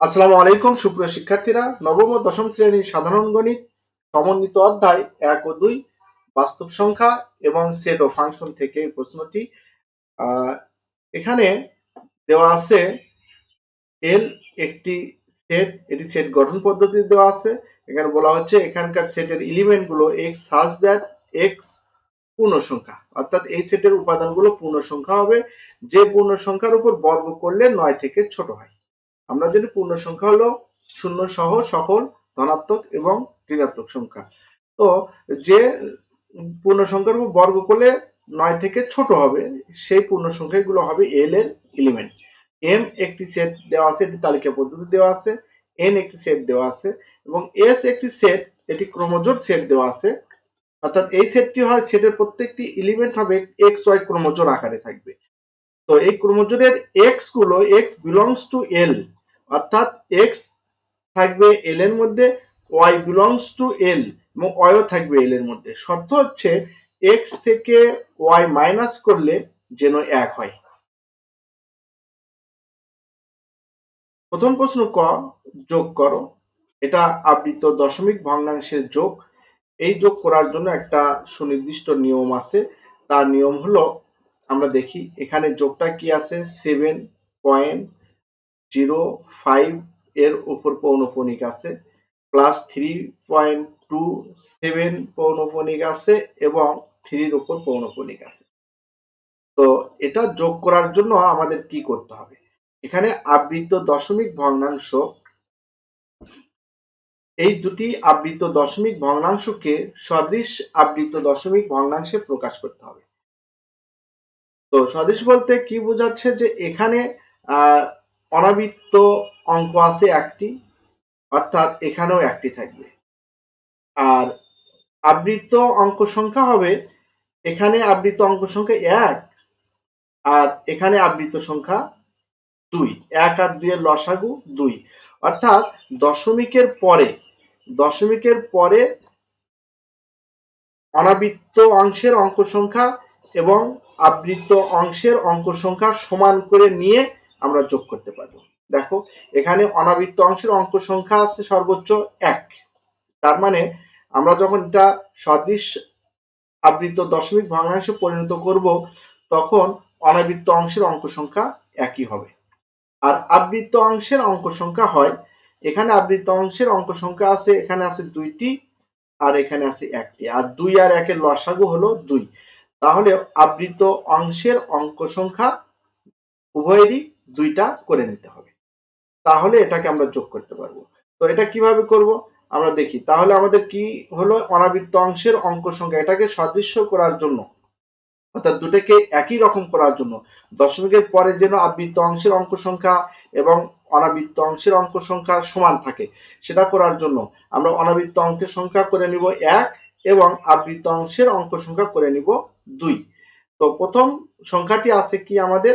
আসসালামু আলাইকুম সুপ্রিয় শিক্ষার্থীরা, নবম ও দশম শ্রেণীর সাধারণ গণিত সমন্বিত অধ্যায় 1 ও 2 বাস্তব সংখ্যা এবং সেট ও ফাংশন থেকে এই প্রশ্নটি এখানে দেওয়া আছে এল একটি সেট, এটি সেট গঠন পদ্ধতি দেওয়া আছে। এখানে বলা হচ্ছে এখানকার সেটের এলিমেন্ট গুলো এক্স সাজ দ্যাট এক্স পূর্ণ সংখ্যা, অর্থাৎ এই সেটের উপাদানগুলো পূর্ণ সংখ্যা হবে, যে পূর্ণ সংখ্যার উপর বর্গ করলে 9 থেকে ছোট হয়। আমরা জানি পূর্ণ সংখ্যা হলো শূন্য সহ সকল ধনাত্মক এবং ঋণাত্মক সংখ্যা। তো যে পূর্ণ সংখ্যার উপর বর্গ করলে 9 থেকে ছোট হবে সেই পূর্ণ সংখ্যাগুলো হবে এল এর এলিমেন্ট। এম একটি সেট দেওয়া আছে, এটি তালিকা পদ্ধতি দেওয়া আছে। এন একটি সেট দেওয়া আছে এবং এস একটি সেট, এটি ক্রমজোড় সেট দেওয়া আছে। অর্থাৎ এই সেটটি হয়, সেটের প্রত্যেকটি এলিমেন্ট হবে এক্স ওয়াই ক্রমজোড় আকারে থাকবে। তো এই ক্রমজোড়ের এক্স গুলো এক্স বিলংস টু এল, অর্থাৎ এক্স থাকবে এল এর মধ্যে, ওয়াই বিলংস টু এল এবং ওয়াইও থাকবে এল এর মধ্যে। শর্ত হচ্ছে এক্স থেকে ওয়াই মাইনাস করলে যেন 1 হয়। প্রথম প্রশ্ন ক, যোগ করো। এটা আবৃত দশমিক ভগ্নাংশের যোগ। এই যোগ করার জন্য একটা সুনির্দিষ্ট নিয়ম আছে। তার নিয়ম হলো, আমরা দেখি এখানে যোগটা কি আছে, 7.05 এর উপর পৌনঃপুনিক আছে, প্লাস 3.27 পৌনঃপুনিক আছে এবং 3 এর উপর পৌনঃপুনিক আছে। তো এটা যোগ করার জন্য আমাদের কি করতে হবে, এখানে আবৃত দশমিক ভগ্নাংশ, এই দুটি আবৃত দশমিক ভগ্নাংশকে সদৃশ আবৃত দশমিক ভগ্নাংশে প্রকাশ করতে হবে। তো সদৃশ বলতে কি বোঝাচ্ছে, যে এখানে অনাবৃত্ত অঙ্ক আছে একটি, অর্থাৎ এখানেও একটি থাকবে। আর আবৃত অঙ্ক সংখ্যা হবে, এখানে আবৃত অঙ্ক সংখ্যা 1 আর এখানে আবৃত সংখ্যা 2। 1 আর 2 এর লসাগু 2, অর্থাৎ দশমিকের পরে অনাবৃত্ত অংশের অঙ্ক সংখ্যা এবং আবৃত অংশের অঙ্ক সংখ্যা সমান করে নিয়ে আমরা যোগ করতে পারবো। দেখো এখানে অনাবৃত্ত অংশের অঙ্ক সংখ্যা আছে সর্বোচ্চ 1, তার মানে আমরা যখন এটা সদৃশ আবৃত দশমিক ভগ্নাংশে পরিণত করব তখন অনাবৃত্ত অংশের অঙ্ক সংখ্যা একই হবে। আর আবৃত অংশের অঙ্ক সংখ্যা হয়, এখানে আবৃত অংশের অঙ্ক সংখ্যা আছে, এখানে আছে 2টি আর এখানে আছে 1টি, আর 2 আর 1 এর লসাগু হলো 2। তাহলে আবৃত অংশের অঙ্ক সংখ্যা উভয়েরই 2টা করে নিতে হবে, তাহলে এটাকে আমরা যোগ করতে পারবো। তো এটা কিভাবে করব আমরা দেখি। তাহলে আমাদের কি হলো, অনাবৃত্ত অংশের অঙ্ক সংখ্যা, এটাকে সদৃশ্য করার জন্য, অর্থাৎ দুটোকে একই রকম করার জন্য, দশমিকের পরে যেন আবৃত্ত অংশের অঙ্ক সংখ্যা এবং অনাবৃত্ত অংশের অঙ্ক সংখ্যা সমান থাকে, সেটা করার জন্য আমরা অনাবৃত্ত অঙ্কের সংখ্যা করে নিব 1 এবং আবৃত্ত অংশের অঙ্ক সংখ্যা করে নিব 2। তো প্রথম সংখ্যাটি আছে কি আমাদের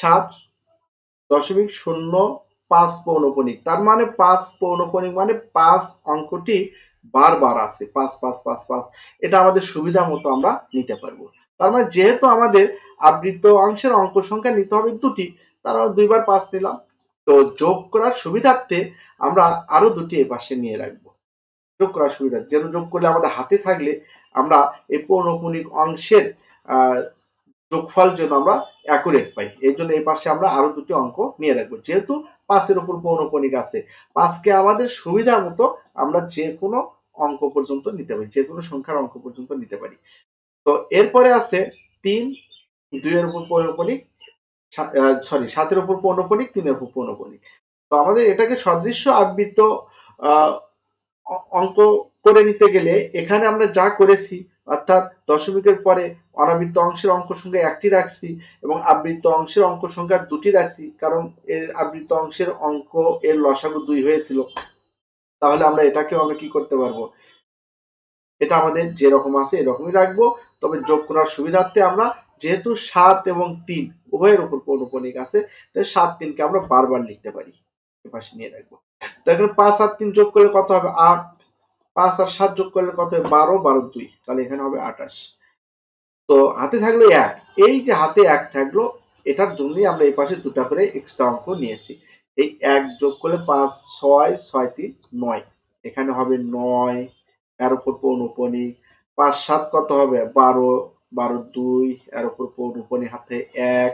7.05 পৌনঃপুনিক, তার মানে 5 পৌনঃপুনিক মানে 5 অঙ্কটি বারবার আছে, 5 5 5 5, এটা আমাদের সুবিধা মতো আমরা নিতে পারবো। তার মানে যেহেতু আমাদের আবৃত অংশের অঙ্ক সংখ্যা নিতে হবে 2টি, তার মানে 2 বার 5 নিলাম। তো যোগ করার সুবিধার্থে আমরা আরো 2টি এই পাশে নিয়ে রাখবো, যোগ করার সুবিধা, যেন যোগ করলে আমাদের হাতে থাকলে আমরা এই পৌনঃপুনিক অংশের যোগফল যেন আমরা অ্যাকুরেট পাই, এই জন্য এই পাশে আমরা আরো 2টি অঙ্ক নিয়ে রাখবো। যেহেতু 5 এর উপর পৌনঃপুনিক আছে, 5কে আমাদের সুবিধা মতো আমরা যে কোনো অঙ্ক পর্যন্ত নিতে পারি, যে কোনো সংখ্যার অঙ্ক পর্যন্ত নিতে পারি। তো এরপরে আছে 3, 2 এর উপর পৌনঃপুনিক, 7 এর উপর পৌনঃপুনিক, 3 এর উপর পৌনঃপুনিক। তো আমাদের এটাকে সদৃশ্য আবৃত অঙ্ক করে নিতে গেলে এখানে আমরা যা করেছি, অর্থাৎ দশমিকের পরে অনাবৃত্ত অংশের অঙ্ক সংখ্যা 1টি রাখছি এবং আবৃত অংশের অঙ্ক সংখ্যা 2টি রাখছি, কারণ এর আবৃত অংশের অঙ্ক এর লসাগু 2 হয়েছিল। তাহলে আমরা এটাকেও আমরা কি করতে পারবো, এটা আমাদের যেরকম আছে এরকমই রাখবো। তবে যোগ করার সুবিধার্থে আমরা, যেহেতু 7 এবং 3 উভয়ের উপর পৌনঃপুনিক আছে, তাই 7 3কে আমরা বারবার লিখতে পারি, এপাশে নিয়ে রাখবো। তো এখানে 5 আর 3 যোগ করলে কত হবে, 8। 5 আর 7 যোগ করলে কত হবে, 12, 12 2, তাহলে এখানে হবে 28। তো হাতে থাকলো 1, এই যে হাতে 1 থাকলো, এটার জন্যই আমরা এই পাশে 2টা করে এক্সট্রা অঙ্ক নিয়েছি। এই 1 যোগ করলে 5 6 6 3 9, এখানে হবে 9 এর উপর পৌনঃপুনিক, 5 7 কত হবে 12, 12 2 এর উপর পৌনঃপুনিক হাতে 1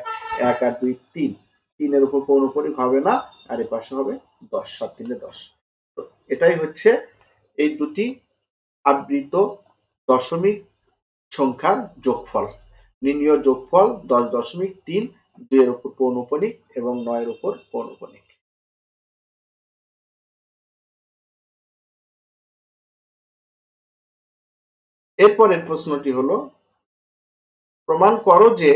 1 আর 2 3, 3 এর উপর পৌনঃপুনিক হবে না, আর এই পাশে হবে 10, 7 3 10। তো এটাই হচ্ছে এই দুটি আবৃত দশমিক সংখ্যার যোগফল। নির্ণীয় যোগফল 10.3, 2 এর উপর পৌনঃপুনিক এবং 9 এর উপর পৌনঃপুনিক। এরপরের প্রশ্নটি হলো, প্রমাণ করো যে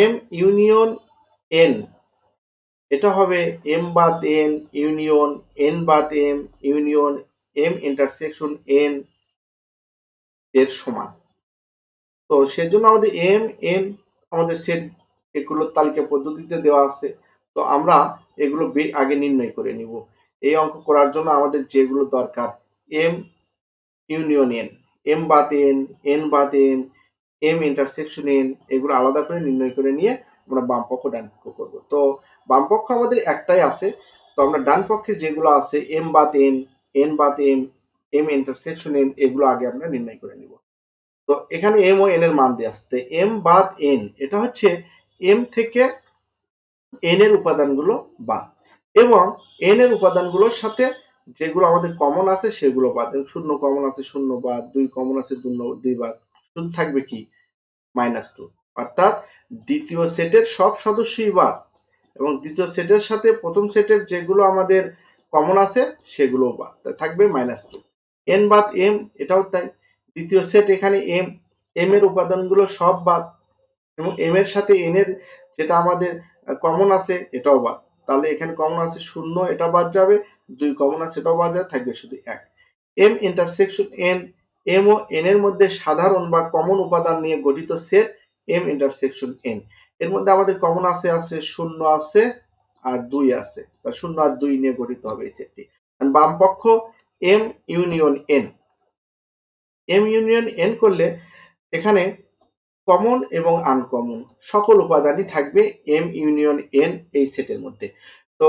m ইউনিয়ন n, এটা হবে m বাদ n ইউনিয়ন n বাদ m union m intersection n এর সমান। তো সেজন্য আমাদের m n আমাদের সেট এগুলো তালিকা পদ্ধতিতে দেওয়া আছে, তো আমরা এগুলো আগে নির্ণয় করে নিব। এই অঙ্ক করার জন্য আমাদের যেগুলো দরকার m ইউনিয়ন n, m বাদ n, n বাদ m, m ইন্টারসেকশন n, এগুলো আলাদা করে নির্ণয় করে নিয়ে আমরা বাম পক্ষ ডান পক্ষ করব। তো বাম পক্ষ আমাদের একটাই আছে, তো আমরা ডান পক্ষে যেগুলো আছে m বাদ n, n বাদ m, m ইন্টারসেকশন n, এগুলো আগে আমরা নির্ণয় করে নিব। তো এখানে m ও n এর মান দেয়া আছে, m বাদ n এটা হচ্ছে m থেকে n এর উপাদানগুলো বাদ, এবং n এর উপাদানগুলোর সাথে যেগুলো আমাদের কমন আছে সেগুলো বাদ। 0 কমন আছে 0 বাদ, 2 কমন আছে 2 বাদ, শুধু থাকবে কি -2, অর্থাৎ দ্বিতীয় সেটের সব সদস্যই বাদ, এবং দ্বিতীয় সেটের সাথে প্রথম সেটের যেগুলো আমাদের কমন আছে সেগুলো বাদ, থাকবে -2। n বাদ m এটাও তাই, দ্বিতীয় সেট এখানে m এর উপাদানগুলো সব বাদ, এবং m এর সাথে n এর যেটা আমাদের কমন আছে এটাও বাদ, তাহলে এখানে কমন আছে 0, এটা বাদ যাবে, 2 কমন আছে এটাও বাদ যাবে, থাকবে শুধু 1। m ইন্টারসেকশন n, m ও n এর মধ্যে সাধারণ বা কমন উপাদান নিয়ে গঠিত সেট m ইন্টারসেকশন n, এর মধ্যে আমাদের কমন আছে 0 আছে আর 2 আছে, তার 0 আর 2 নিয়ে গঠিত হবে এই সেটটি। বাম পক্ষ m union n, m union n করলে এখানে কমন এবং আনকমন সকল উপাদানই থাকবে m ইউনিয়ন n এই সেটের মধ্যে। তো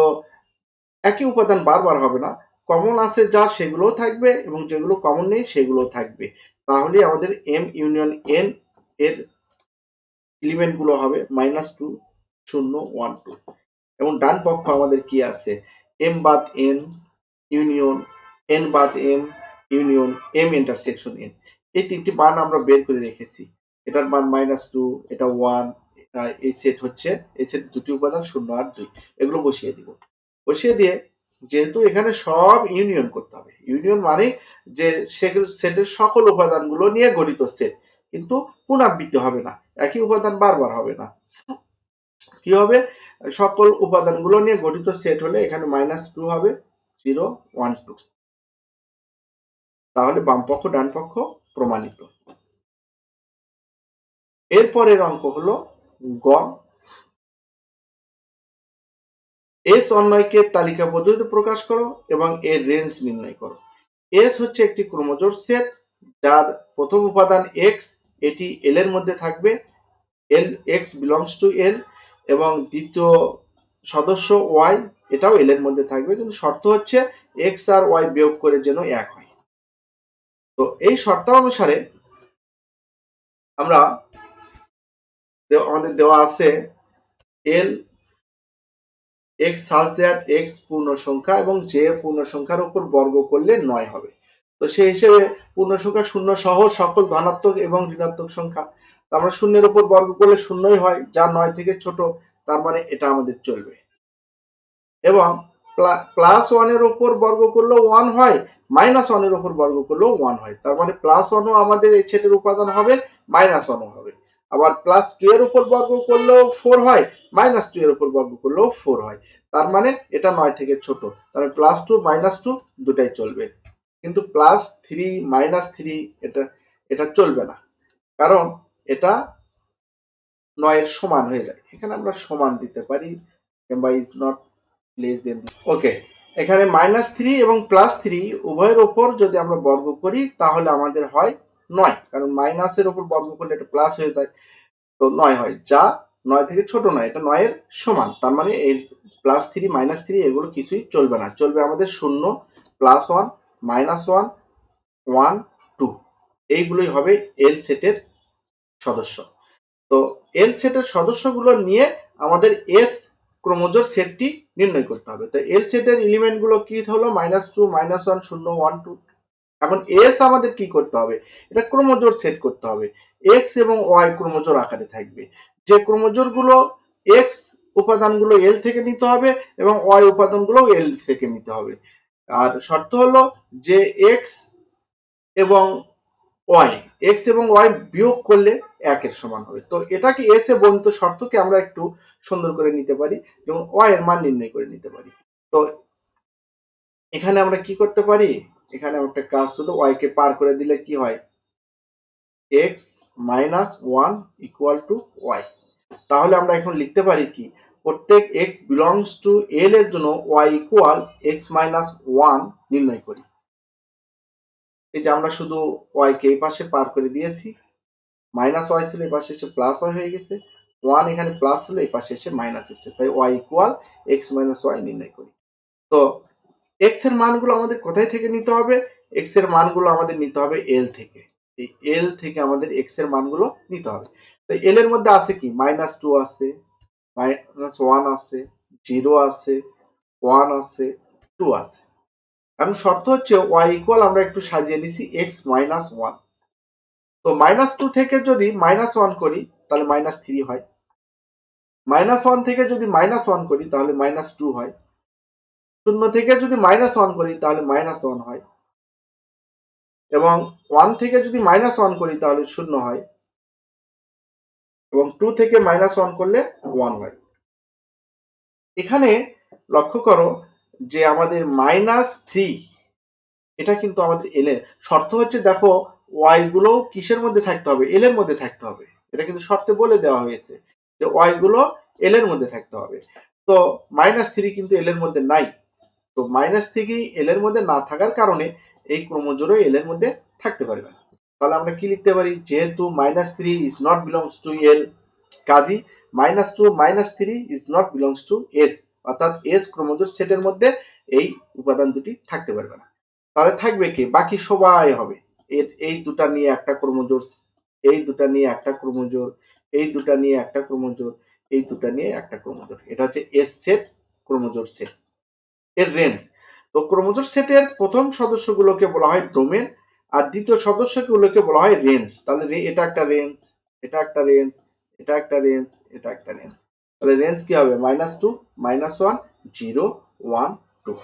একই উপাদান বারবার হবে না, কমন আছে যা সেগুলোও থাকবে এবং যেগুলো কমন নেই সেগুলোও থাকবে, তাহলে আমাদের m ইউনিয়ন n এর এলিমেন্ট গুলো হবে -2 0 1 2। এবং ডান পক্ষ আমাদের কি আছে m বাদ n ইউনিয়ন n বাদ m union m intersection n, এই তিনটি মান আমরা বের করে রেখেছি। এটার মান -2, এটা 1, এই সেট হচ্ছে, এই সেট দুটি উপাদান 0 আর 2, এগুলো বসিয়ে দিব। বসিয়ে দিয়ে যেহেতু এখানে সব ইউনিয়ন করতে হবে, ইউনিয়ন মানে যে সেটের সকল উপাদানগুলো নিয়ে গঠিত সেট, কিন্তু পুনরাবৃত্তি হবে না, একই উপাদান বারবার হবে না। কি হবে, সকল উপাদানগুলো নিয়ে গঠিত সেট হলে এখানে -2 হবে 0 1 2, তাহলে বাম পক্ষ ডান পক্ষ প্রমাণিত। এরপরের অঙ্ক হলো গ, এস অন্বয়কে তালিকা পদ্ধতিতে প্রকাশ করো এবং এর রেঞ্জ নির্ণয় করো। এস হচ্ছে একটি ক্রোমোজোর সেট যার প্রথম উপাদান এক্স, এটি এল এর মধ্যে থাকবে, এল এক্স বিলংস টু এল, এবং দ্বিতীয় সদস্য ওয়াই এটাও এল এর মধ্যে থাকবে, কিন্তু শর্ত হচ্ছে এক্স আর ওয়াই বিয়োগ করে যেন এক হয়। তো এই শর্ত অনুসারে আমরা আমাদের দেওয়া আছে L X such that x পূর্ণ সংখ্যা এবং যে পূর্ণ সংখ্যার উপর বর্গ করলে 9 হবে। তো সেই হিসেবে পূর্ণ সংখ্যা শূন্য সহ সকল ধনাত্মক এবং ঋণাত্মক সংখ্যা, আমরা শূন্যের উপর বর্গ করলে শূন্যই হয়, যা 9 থেকে ছোট, তার মানে এটা আমাদের চলবে। এবং +1 এর উপর বর্গ করলেও 1 হয়, -1 এর উপর বর্গ করলেও 1 হয়, তার মানে +1 ও আমাদের এই সেটের উপাদান হবে, -1 ও হবে। আবার +2 এর উপর বর্গ করলেও 4 হয়, -2 এর উপর বর্গ করলেও 4 হয়, তার মানে এটা 9 থেকে ছোট, তাহলে +2 -2 দুটাই চলবে। কিন্তু +3 -3 এটা চলবে না, কারণ এটা 9 এর সমান হয়ে যায়, এখানে আমরা সমান দিতে পারি, কিংবা ইজ নট লেস দেন। ওকে, এখানে -3 এবং +3 উভয়ের উপর যদি আমরা বর্গ করি তাহলে আমাদের হয় 9, কারণ মাইনাসের উপর বর্গ করলে এটা প্লাস হয়ে যায়, তো 9 হয়, যা 9 থেকে ছোট নয়, এটা 9 এর সমান। তার মানে এই +3 -3 এগুলো কিছুই চলবে না, চলবে আমাদের 0 +1 -1 1 2, এইগুলোই হবে এল সেটের সদস্য। তো এল সেটের সদস্যগুলো নিয়ে আমাদের এস ক্রোমোজোর সেটটি নির্ণয় করতে হবে। তো এল সেটের এলিমেন্ট গুলো কি হলো, -2 -1 0 1 2। এখন এস আমাদের কি করতে হবে, এটা ক্রোমোজোর সেট করতে হবে। এক্স এবং ওয়াই ক্রোমোজোর আকারে থাকবে, যে ক্রোমোজোর গুলো এক্স উপাদানগুলো এল থেকে নিতে হবে এবং ওয়াই উপাদানগুলো এল থেকে নিতে হবে। আর শর্ত হলো যে এক্স এবং ওয়াই, এক্স এবং ওয়াই বিয়োগ করলে 1 এর সমান হবে। তো এটাকে এস এ বর্ণিত শর্তকে আমরা একটু সুন্দর করে নিতে পারি, যেমন ওয়াই এর মান নির্ণয় করে নিতে পারি। তো এখানে আমরা কি করতে পারি, এখানে একটা কাজ, শুধু ওয়াই কে পার করে দিলে কি হয়, x - 1 = y। তাহলে আমরা এখন লিখতে পারি কি, প্রত্যেক x belongs to l এর জন্য y = x - 1 নির্ণয় করি। এই যে আমরা শুধু y কে এই পাশে পার করে দিয়েছি, -y ছিল এই পাশে এসে +y হয়ে গেছে, 1 এখানে প্লাস ছিল এই পাশে এসে মাইনাস এসেছে, তাই y = x - y নির্ণয় করি। তো x এর মানগুলো আমাদের কোথায় থেকে নিতে হবে, x এর মানগুলো আমাদের নিতে হবে l থেকে। এই l থেকে আমাদের x এর মানগুলো নিতে হবে। তো l এর মধ্যে আছে কি, -2 আছে, -1 আছে, 0 আছে, 1 আছে, 2 আছে। এখন শর্ত হচ্ছে y = আমরা একটু সাজিয়ে নিছি x - 1। তো -2 থেকে যদি -1 করি তাহলে -3 হয়, -1 থেকে যদি -1 করি তাহলে -2 হয়, 0 থেকে যদি -1 করি তাহলে -1 হয়, এবং 1 থেকে যদি -1 করি তাহলে 0 হয়, এবং 2 থেকে -1 করলে 1 হয়। এখানে লক্ষ্য করো যে আমাদের -3 এটা কিন্তু আমাদের এল এর শর্ত হচ্ছে, দেখো ওয়াই গুলো কিসের মধ্যে থাকতে হবে, এল এর মধ্যে থাকতে হবে। এটা কিন্তু শর্তে বলে দেওয়া হয়েছে যে ওয়াই গুলো এল এর মধ্যে থাকতে হবে। তো -3 কিন্তু এল এর মধ্যে নাই। তো -3 এল এর মধ্যে না থাকার কারণে এই ক্রোমোজোরও এল এর মধ্যে থাকতে পারবে না। তাহলে আমরা কি লিখতে পারি, যেহেতু -3 is not belongs to l, Kazi -2 -3 is not belongs to s, অর্থাৎ s ক্রোমোজোর সেটের মধ্যে এই উপাদান দুটি থাকতে পারবে না। তাহলে থাকবে কি, বাকি সবাই হবে এই দুটা নিয়ে একটা ক্রোমোজোর, এই দুটা নিয়ে একটা ক্রোমোজোর, এই দুটা নিয়ে একটা ক্রোমোজোর, এই দুটা নিয়ে একটা ক্রোমোজোর। এটা হচ্ছে এস সেট, ক্রোমোজোর সেট এর রেঞ্জ। তো ক্রোমোজোর সেটের প্রথম সদস্যগুলোকে বলা হয় ডোমেন, আর দ্বিতীয় সদস্যগুলোকে বলা হয় রেঞ্জ। তাহলে এটা একটা রেঞ্জ, এটা একটা রেঞ্জ, এটা একটা রেঞ্জ, এটা একটা রেঞ্জ। তাহলে রেঞ্জ কি হবে, -2 -1 0 1 2।